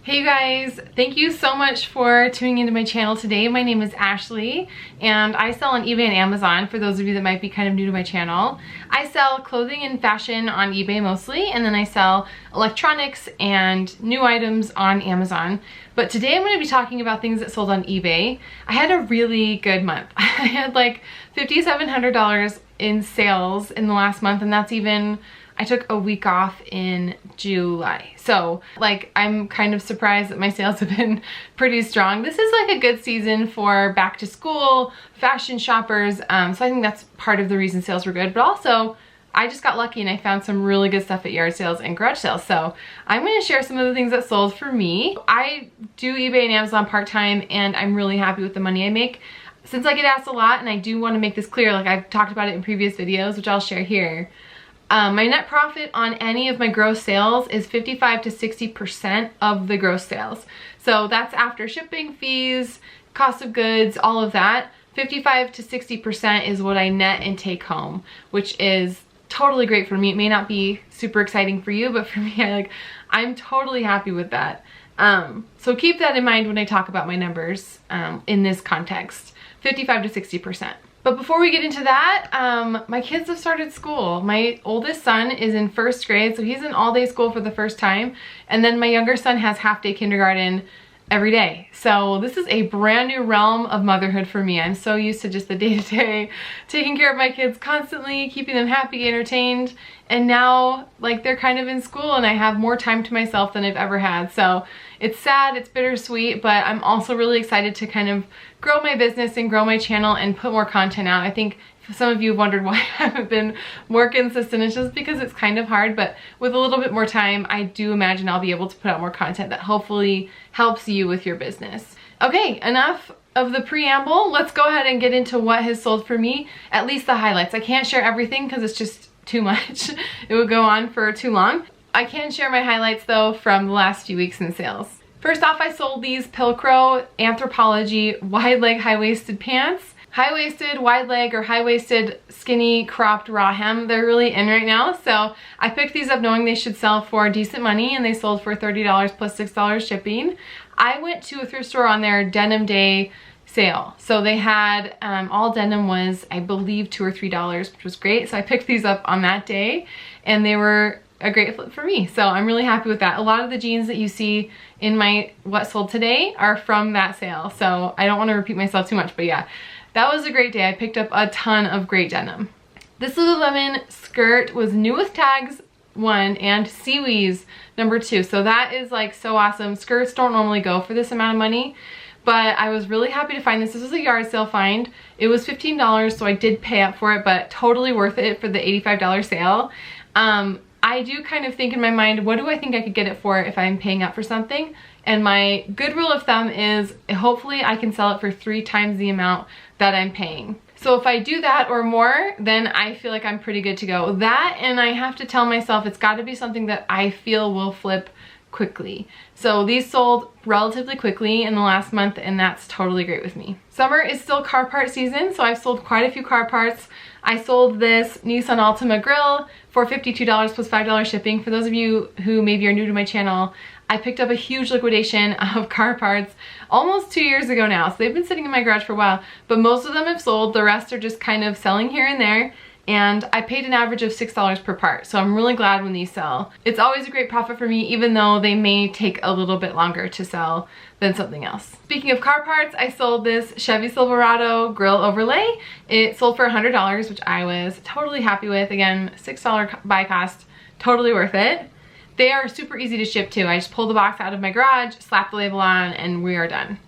Hey you guys, thank you so much for tuning into my channel today. My name is Ashley and I sell on eBay and Amazon for those of you that might be kind of new to my channel. I sell clothing and fashion on eBay mostly, and then I sell electronics and new items on Amazon. But today I'm going to be talking about things that sold on eBay. I had a really good month. I had like $5,700 in sales in the last month, and that's even, I took a week off in July. So like, I'm kind of surprised that my sales have been pretty strong. This is like a good season for back to school, fashion shoppers. So I think that's part of the reason sales were good, but also I just got lucky and I found some really good stuff at yard sales and garage sales. So I'm gonna share some of the things that sold for me. I do eBay and Amazon part-time and I'm really happy with the money I make. Since I get asked a lot, and I do want to make this clear, like I've talked about it in previous videos, which I'll share here. My net profit on any of my gross sales is 55 to 60% of the gross sales. So that's after shipping fees, cost of goods, all of that. 55 to 60% is what I net and take home, which is totally great for me. It may not be super exciting for you, but for me, I'm totally happy with that. So keep that in mind when I talk about my numbers in this context, 55 to 60%. But before we get into that, my kids have started school. My oldest son is in first grade, so he's in all-day school for the first time. And then my younger son has half-day kindergarten every day. So this is a brand new realm of motherhood for me. I'm so used to just the day-to-day, taking care of my kids constantly, keeping them happy, entertained. And now, like, they're kind of in school and I have more time to myself than I've ever had. So it's sad, it's bittersweet, but I'm also really excited to kind of grow my business and grow my channel and put more content out. I think some of you have wondered why I haven't been more consistent. It's just because it's kind of hard, but with a little bit more time, I do imagine I'll be able to put out more content that hopefully helps you with your business. Okay, enough of the preamble. Let's go ahead and get into what has sold for me, at least the highlights. I can't share everything because it's just too much. It would go on for too long. I can share my highlights though from the last few weeks in sales. First off, I sold these Pilcrow Anthropologie wide leg high-waisted pants. High-waisted, wide leg, or high-waisted skinny cropped raw hem. They're really in right now. So I picked these up knowing they should sell for decent money, and they sold for $30 plus $6 shipping. I went to a thrift store on their denim day sale. So they had, all denim was, I believe, $2 or $3, which was great. So I picked these up on that day and they were a great flip for me. So I'm really happy with that. A lot of the jeans that you see in my what sold today are from that sale. So I don't want to repeat myself too much, but yeah, that was a great day. I picked up a ton of great denim. This Lululemon skirt was new with tags 1 and Seawees number 2. So that is like so awesome. Skirts don't normally go for this amount of money, but I was really happy to find this. This was a yard sale find. It was $15, so I did pay up for it, but totally worth it for the $85 sale. I do kind of think in my mind, what do I think I could get it for if I'm paying up for something? And my good rule of thumb is hopefully I can sell it for 3 times the amount that I'm paying. So if I do that or more, then I feel like I'm pretty good to go. That, and I have to tell myself it's got to be something that I feel will flip quickly. So these sold relatively quickly in the last month, and that's totally great with me. Summer is still car part season, so I've sold quite a few car parts. I sold this Nissan Altima grill for $52 plus $5 shipping. For those of you who maybe are new to my channel, I picked up a huge liquidation of car parts almost 2 years ago now. So they've been sitting in my garage for a while, but most of them have sold. The rest are just kind of selling here and there. And I paid an average of $6 per part, so I'm really glad when these sell. It's always a great profit for me, even though they may take a little bit longer to sell than something else. Speaking of car parts, I sold this Chevy Silverado grill overlay. It sold for $100, which I was totally happy with. Again, $6 buy cost, totally worth it. They are super easy to ship too. I just pull the box out of my garage, slap the label on, and we are done.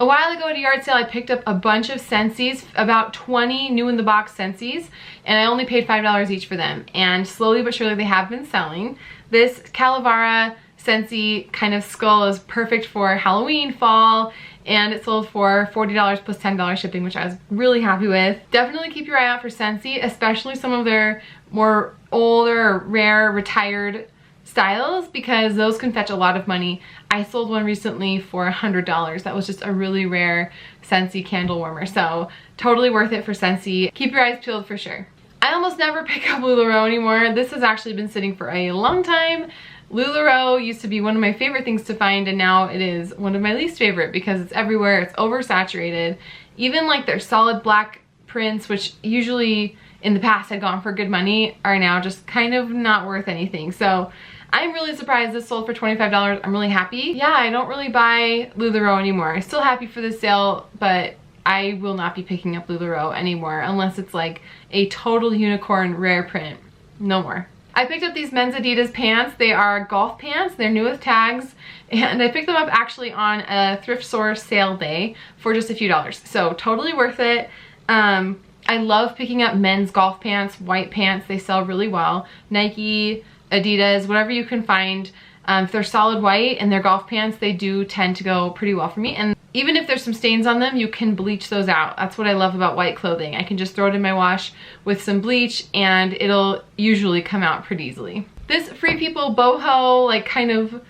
A while ago at a yard sale, I picked up a bunch of Scentsys, about 20 new in the box Scentsys, and I only paid $5 each for them. And slowly but surely they have been selling. This Calavera Scentsy kind of skull is perfect for Halloween, fall, and it sold for $40 plus $10 shipping, which I was really happy with. Definitely keep your eye out for Scentsy, especially some of their more older, rare, retired styles, because those can fetch a lot of money. I sold one recently for $100. That was just a really rare Scentsy candle warmer, so totally worth it for Scentsy. Keep your eyes peeled for sure. I almost never pick up Lularoe anymore. This has actually been sitting for a long time. Lularoe used to be one of my favorite things to find, and now it is one of my least favorite because it's everywhere, it's oversaturated. Even like their solid black prints, which usually in the past had gone for good money, are now just kind of not worth anything. So I'm really surprised this sold for $25. I'm really happy. Yeah, I don't really buy Lularoe anymore. I'm still happy for this sale, but I will not be picking up Lularoe anymore unless it's like a total unicorn rare print. No more. I picked up these men's Adidas pants. They are golf pants. They're new with tags. And I picked them up actually on a thrift store sale day for just a few dollars. So totally worth it. I love picking up men's golf pants, white pants. They sell really well. Nike, Adidas, whatever you can find. If they're solid white and they're golf pants, they do tend to go pretty well for me. And even if there's some stains on them, you can bleach those out. That's what I love about white clothing. I can just throw it in my wash with some bleach and it'll usually come out pretty easily. This Free People boho, like kind of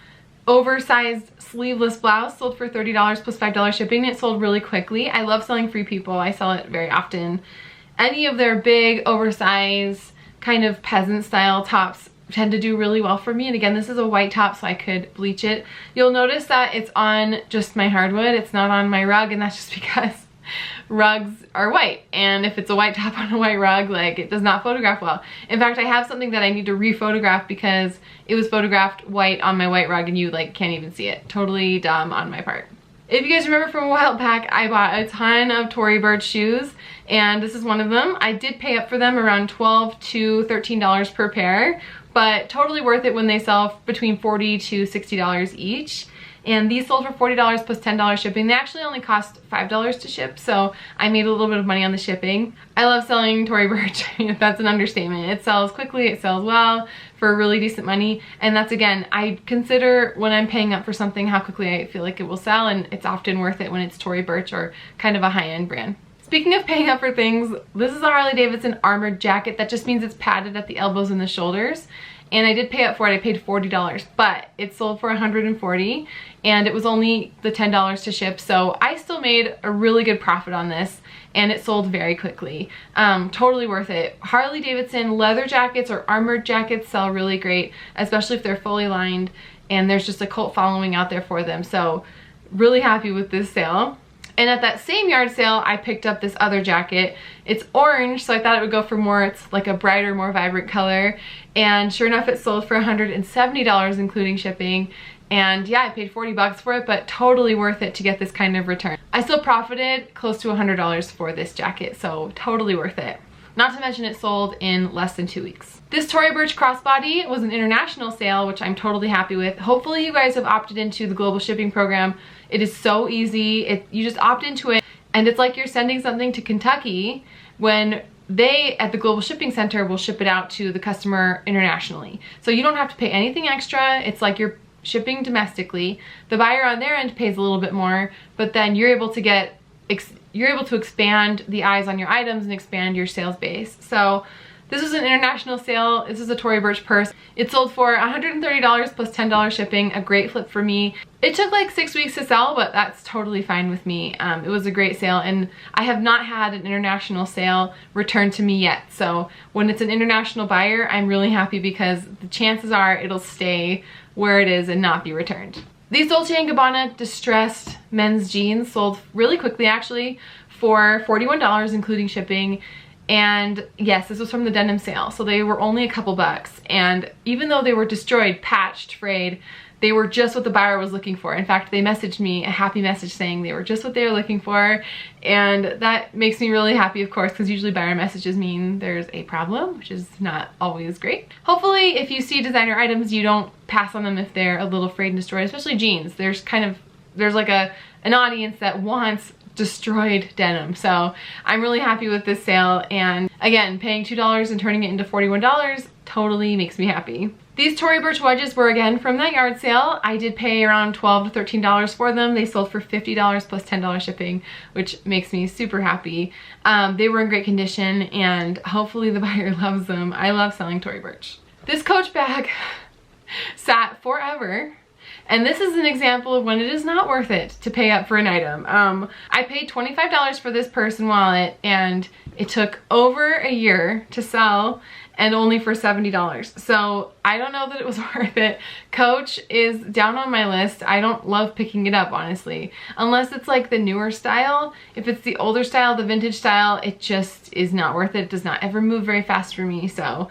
oversized sleeveless blouse sold for $30 plus $5 shipping. It sold really quickly. I love selling Free People. I sell it very often. Any of their big oversized kind of peasant style tops tend to do really well for me. And again, this is a white top, so I could bleach it. You'll notice that it's on just my hardwood. It's not on my rug, and that's just because rugs are white. And if it's a white top on a white rug, like, it does not photograph well. In fact, I have something that I need to re-photograph because it was photographed white on my white rug and you like can't even see it. Totally dumb on my part. If you guys remember from a while back, I bought a ton of Tory Burch shoes, and this is one of them. I did pay up for them around $12 to $13 per pair, but totally worth it when they sell between $40 to $60 each. And these sold for $40 plus $10 shipping. They actually only cost $5 to ship, so I made a little bit of money on the shipping. I love selling Tory Burch, if that's an understatement. It sells quickly, it sells well for really decent money. And that's, again, I consider when I'm paying up for something how quickly I feel like it will sell, and it's often worth it when it's Tory Burch or kind of a high-end brand. Speaking of paying up for things, this is a Harley Davidson armored jacket. That just means it's padded at the elbows and the shoulders. And I did pay up for it. I paid $40, but it sold for $140 and it was only the $10 to ship. So I still made a really good profit on this and it sold very quickly. Totally worth it. Harley Davidson leather jackets or armored jackets sell really great, especially if they're fully lined, and there's just a cult following out there for them. So really happy with this sale. And at that same yard sale, I picked up this other jacket. It's orange, so I thought it would go for more. It's like a brighter, more vibrant color. And sure enough, it sold for $170, including shipping. And yeah, I paid 40 bucks for it, but totally worth it to get this kind of return. I still profited close to $100 for this jacket, so totally worth it. Not to mention it sold in less than 2 weeks. This Tory Burch crossbody was an international sale, which I'm totally happy with. Hopefully you guys have opted into the global shipping program. It is so easy. You just opt into it, and it's like you're sending something to Kentucky when they at the Global Shipping Center will ship it out to the customer internationally. So you don't have to pay anything extra. It's like you're shipping domestically. The buyer on their end pays a little bit more, but then you're able to expand the eyes on your items and expand your sales base. So this was an international sale. This is a Tory Burch purse. It sold for $130 plus $10 shipping, a great flip for me. It took like 6 weeks to sell, but that's totally fine with me. It was a great sale, and I have not had an international sale returned to me yet. So when it's an international buyer, I'm really happy because the chances are it'll stay where it is and not be returned. These Dolce & Gabbana distressed men's jeans sold really quickly, actually, for $41, including shipping. And yes, this was from the denim sale, so they were only a couple bucks. And even though they were destroyed, patched, frayed, they were just what the buyer was looking for. In fact, they messaged me a happy message saying they were just what they were looking for. And that makes me really happy, of course, because usually buyer messages mean there's a problem, which is not always great. Hopefully, if you see designer items, you don't pass on them if they're a little frayed and destroyed, especially jeans. There's like an audience that wants destroyed denim. So I'm really happy with this sale, and again, paying $2 and turning it into $41 totally makes me happy. These Tory Burch wedges were again from that yard sale. I did pay around $12 to $13 for them. They sold for $50 plus $10 shipping, which makes me super happy. They were in great condition, and hopefully the buyer loves them. I love selling Tory Burch. This Coach bag sat forever. And this is an example of when it is not worth it to pay up for an item. I paid $25 for this purse and wallet, and it took over a year to sell, and only for $70. So I don't know that it was worth it. Coach is down on my list. I don't love picking it up, honestly, unless it's like the newer style. If it's the older style, the vintage style, it just is not worth it. It does not ever move very fast for me. So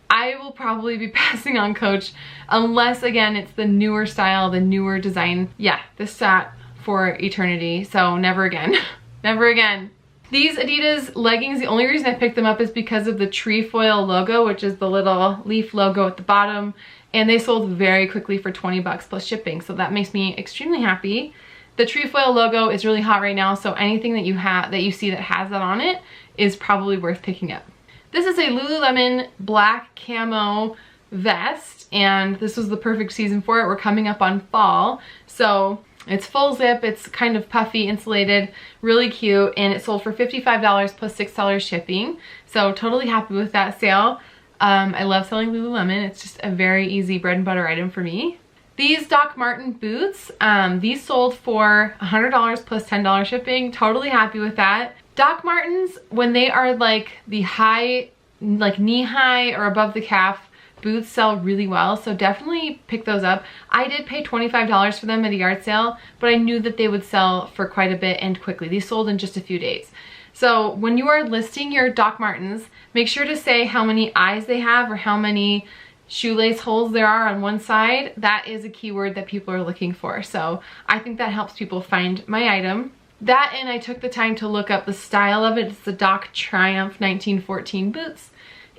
I will probably be passing on Coach unless, again, it's the newer style, the newer design. Yeah, this sat for eternity, so never again. Never again. These Adidas leggings, the only reason I picked them up is because of the trefoil logo, which is the little leaf logo at the bottom, and they sold very quickly for 20 bucks plus shipping, so that makes me extremely happy. The trefoil logo is really hot right now, so anything that you see that has that on it is probably worth picking up. This is a Lululemon black camo vest, and this was the perfect season for it. We're coming up on fall, so it's full zip, it's kind of puffy, insulated, really cute, and it sold for $55 plus $6 shipping. So totally happy with that sale. I love selling Lululemon. It's just a very easy bread and butter item for me. These Doc Marten boots, these sold for $100 plus $10 shipping. Totally happy with that. Doc Martens, when they are like the high, like knee high or above the calf, boots sell really well, so definitely pick those up. I did pay $25 for them at a yard sale, but I knew that they would sell for quite a bit and quickly. These sold in just a few days. So when you are listing your Doc Martens, make sure to say how many eyes they have or how many shoelace holes there are on one side. That is a keyword that people are looking for, so I think that helps people find my item. That, and I took the time to look up the style of it. It's the Doc Triumph 1914 boots,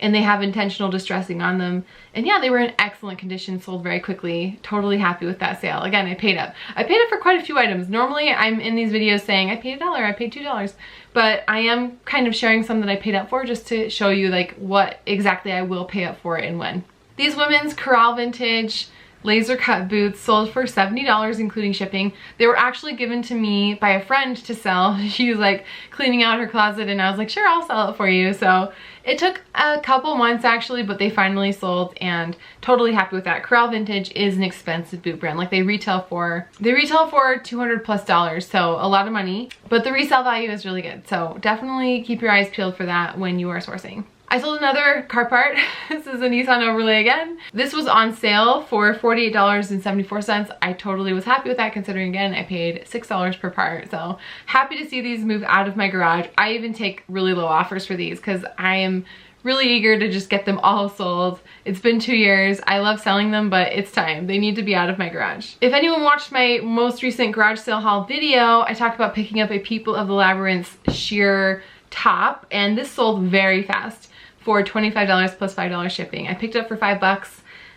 and they have intentional distressing on them. And yeah, they were in excellent condition, sold very quickly. Totally happy with that sale. Again, I paid up. I paid up for quite a few items. Normally I'm in these videos saying I paid $1, I paid $2, but I am kind of sharing some that I paid up for just to show you like what exactly I will pay up for and when. These women's Corral Vintage laser cut boots sold for $70 including shipping. They were actually given to me by a friend to sell. She was like cleaning out her closet and I was like, sure, I'll sell it for you. So it took a couple months actually, but they finally sold and totally happy with that. Corral Vintage is an expensive boot brand. Like they retail for $200 plus, so a lot of money, but the resale value is really good. So definitely keep your eyes peeled for that when you are sourcing. I sold another car part. This is a Nissan Overlay again. This was on sale for $48.74. I totally was happy with that considering, again, I paid $6 per part. So happy to see these move out of my garage. I even take really low offers for these because I am really eager to just get them all sold. It's been 2 years. I love selling them, but it's time. They need to be out of my garage. If anyone watched my most recent garage sale haul video, I talked about picking up a People of the Labyrinth sheer top, and this sold very fast for $25 plus $5 shipping. I picked it up for $5.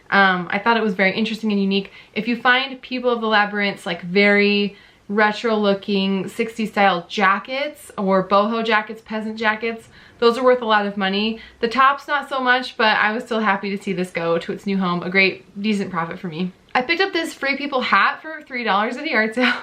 I thought it was very interesting and unique. If you find People of the Labyrinth's like very retro looking 60s style jackets or boho jackets, peasant jackets, those are worth a lot of money. The tops not so much, but I was still happy to see this go to its new home. A great, decent profit for me. I picked up this Free People hat for $3 at a yard sale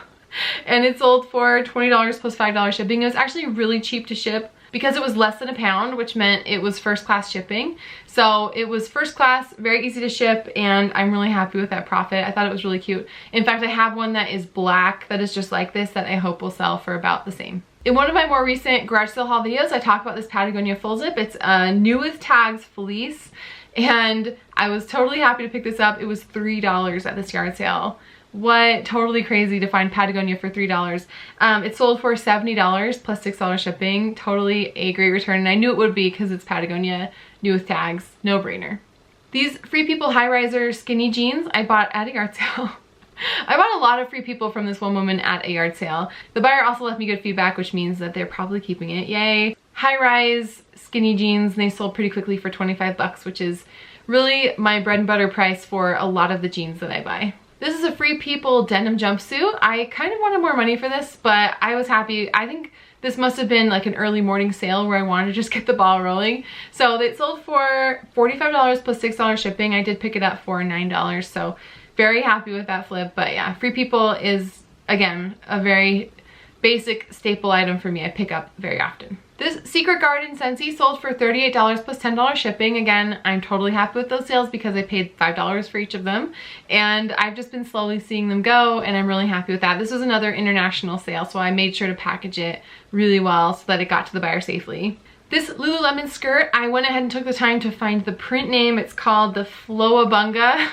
and it sold for $20 plus $5 shipping. It was actually really cheap to ship because it was less than a pound, which meant it was first class shipping. So it was first class, very easy to ship, and I'm really happy with that profit. I thought it was really cute. In fact, I have one that is black that is just like this that I hope will sell for about the same. In one of my more recent garage sale haul videos, I talk about this Patagonia full zip. It's a new with tags fleece, and I was totally happy to pick this up. It was $3 at this yard sale. What, totally crazy to find Patagonia for $3. It sold for $70 plus $6 shipping. Totally a great return, and I knew it would be because it's Patagonia, new with tags, no brainer. These Free People high riser skinny jeans I bought at a yard sale. I bought a lot of Free People from this one woman at a yard sale. The buyer also left me good feedback, which means that they're probably keeping it. Yay. High rise skinny jeans, and they sold pretty quickly for 25 bucks, which is really my bread and butter price for a lot of the jeans that I buy. This is a Free People denim jumpsuit. I kind of wanted more money for this, but I was happy. I think this must have been like an early morning sale where I wanted to just get the ball rolling. So it sold for $45 plus $6 shipping. I did pick it up for $9, so very happy with that flip. But yeah, Free People is, again, a very basic staple item for me. I pick up very often. This Secret Garden Scentsy sold for $38 plus $10 shipping. Again, I'm totally happy with those sales because I paid $5 for each of them, and I've just been slowly seeing them go, and I'm really happy with that. This was another international sale, so I made sure to package it really well so that it got to the buyer safely. This Lululemon skirt, I went ahead and took the time to find the print name. It's called the Flowabunga,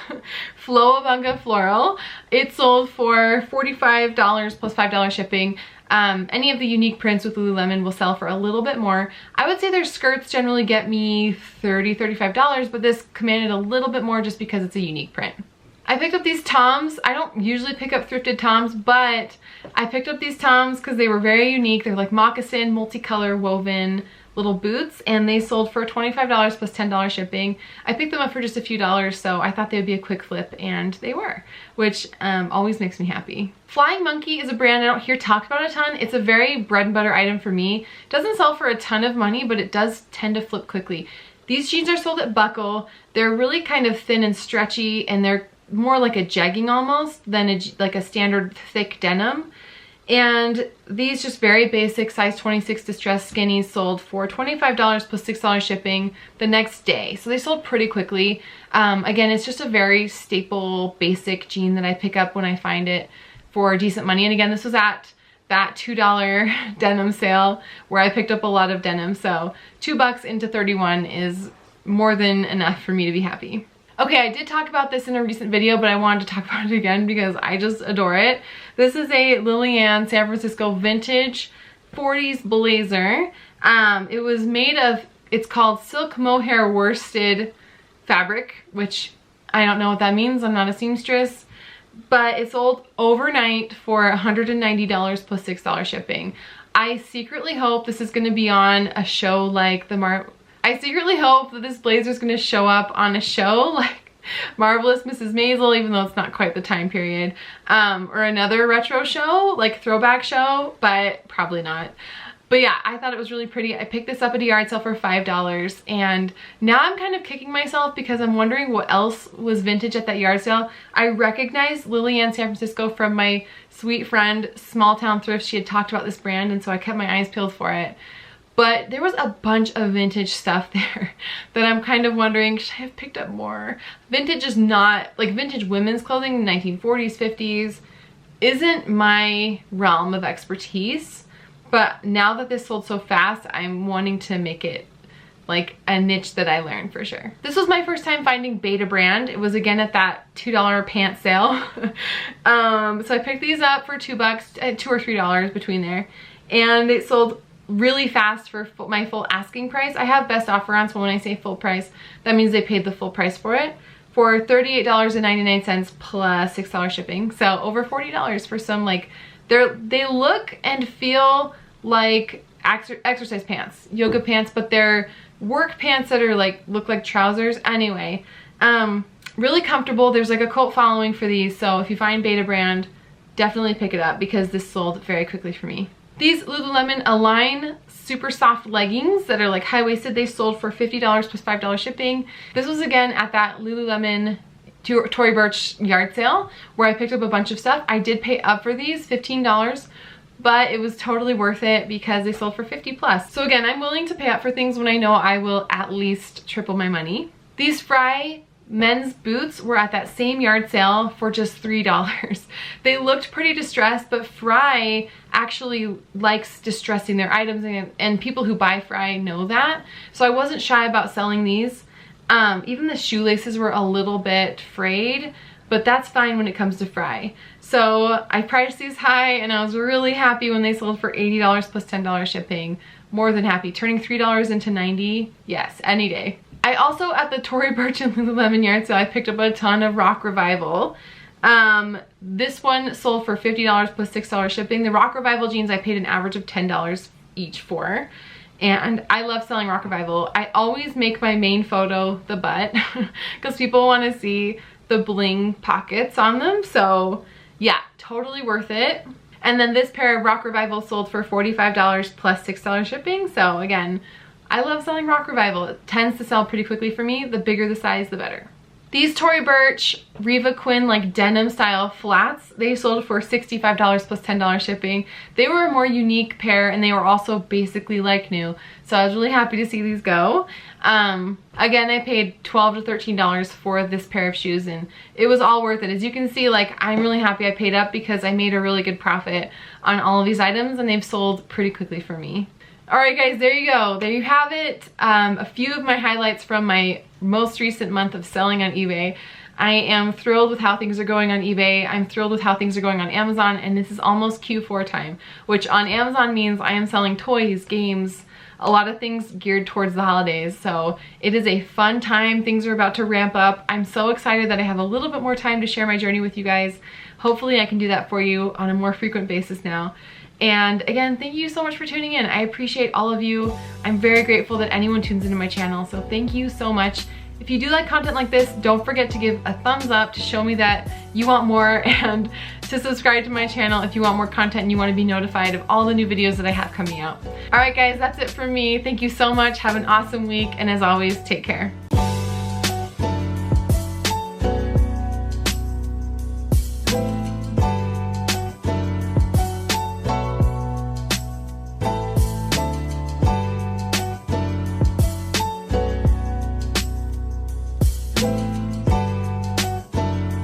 Flowabunga Floral. It sold for $45 plus $5 shipping. Any of the unique prints with Lululemon will sell for a little bit more. I would say their skirts generally get me $30, $35, but this commanded a little bit more just because it's a unique print. I picked up these Toms. I don't usually pick up thrifted Toms, but I picked up these Toms because they were very unique. They're like moccasin, multicolor woven little boots, and they sold for $25 plus $10 shipping. I picked them up for just a few dollars, so I thought they would be a quick flip, and they were, which always makes me happy. Flying Monkey is a brand I don't hear talked about a ton. It's a very bread and butter item for me. It doesn't sell for a ton of money, but it does tend to flip quickly. These jeans are sold at Buckle. They're really kind of thin and stretchy, and they're more like a jegging almost than like a standard thick denim. And these just very basic size 26 distressed skinnies sold for $25 plus $6 shipping the next day. So they sold pretty quickly. Again, it's just a very staple basic jean that I pick up when I find it for decent money. And again, this was at that $2 denim sale where I picked up a lot of denim. So $2 into 31 is more than enough for me to be happy. Okay, I did talk about this in a recent video, but I wanted to talk about it again because I just adore it. This is a Lillian San Francisco vintage 40s blazer. It was made of, it's called silk mohair worsted fabric, which I don't know what that means. I'm not a seamstress, but it sold overnight for $190 plus $6 shipping. I secretly hope this is going to be on a show like I secretly hope that this blazer is going to show up on a show like Marvelous Mrs. Maisel, even though it's not quite the time period, or another retro show, like throwback show, but probably not. But yeah, I thought it was really pretty. I picked this up at a yard sale for $5, and now I'm kind of kicking myself because I'm wondering what else was vintage at that yard sale. I recognized Lillian San Francisco from my sweet friend Small Town Thrift. She had talked about this brand, and so I kept my eyes peeled for it. But there was a bunch of vintage stuff there that I'm kind of wondering, should I have picked up more? Vintage is not, like vintage women's clothing, 1940s, 50s, isn't my realm of expertise. But now that this sold so fast, I'm wanting to make it like a niche that I learned for sure. This was my first time finding Betabrand. It was again at that $2 pants sale. So I picked these up for $2, $2 or $3 between there. And it sold really fast for my full asking price. I have best offer on, so when I say full price, that means they paid the full price for it, for $38.99 plus $6 shipping. So over $40 for some, like, they look and feel like exercise pants, yoga pants, but they're work pants that are like, look like trousers. Anyway, really comfortable. There's like a cult following for these, so if you find Betabrand, definitely pick it up because this sold very quickly for me. These Lululemon Align super soft leggings that are like high-waisted, they sold for $50 plus $5 shipping. This was again at that Lululemon Tory Burch yard sale where I picked up a bunch of stuff. I did pay up for these, $15, but it was totally worth it because they sold for $50 plus. So again, I'm willing to pay up for things when I know I will at least triple my money. These Fry men's boots were at that same yard sale for just $3. They looked pretty distressed, but Fry actually likes distressing their items, and people who buy Fry know that. So I wasn't shy about selling these. Even the shoelaces were a little bit frayed, but that's fine when it comes to Fry. So I priced these high, and I was really happy when they sold for $80 plus $10 shipping. More than happy. Turning $3 into $90, yes, any day. I also, at the Tory Burch and Lululemon yard sale, I picked up a ton of Rock Revival. This one sold for $50 plus $6 shipping. The Rock Revival jeans I paid an average of $10 each for. And I love selling Rock Revival. I always make my main photo the butt because people want to see the bling pockets on them. So yeah, totally worth it. And then this pair of Rock Revival sold for $45 plus $6 shipping. So again, I love selling Rock Revival. It tends to sell pretty quickly for me. The bigger the size, the better. These Tory Burch Riva Quinn like denim style flats, they sold for $65 plus $10 shipping. They were a more unique pair, and they were also basically like new. So I was really happy to see these go. Again, I paid $12 to $13 for this pair of shoes, and it was all worth it. As you can see, like, I'm really happy I paid up because I made a really good profit on all of these items, and they've sold pretty quickly for me. All right guys, there you go. There you have it. A few of my highlights from my most recent month of selling on eBay. I am thrilled with how things are going on eBay. I'm thrilled with how things are going on Amazon, and this is almost Q4 time, which on Amazon means I am selling toys, games, a lot of things geared towards the holidays. So it is a fun time. Things are about to ramp up. I'm so excited that I have a little bit more time to share my journey with you guys. Hopefully I can do that for you on a more frequent basis now. And again, thank you so much for tuning in. I appreciate all of you. I'm very grateful that anyone tunes into my channel, so thank you so much. If you do like content like this, don't forget to give a thumbs up to show me that you want more, and to subscribe to my channel if you want more content and you want to be notified of all the new videos that I have coming out. Alright guys, that's it for me. Thank you so much. Have an awesome week, and as always, take care.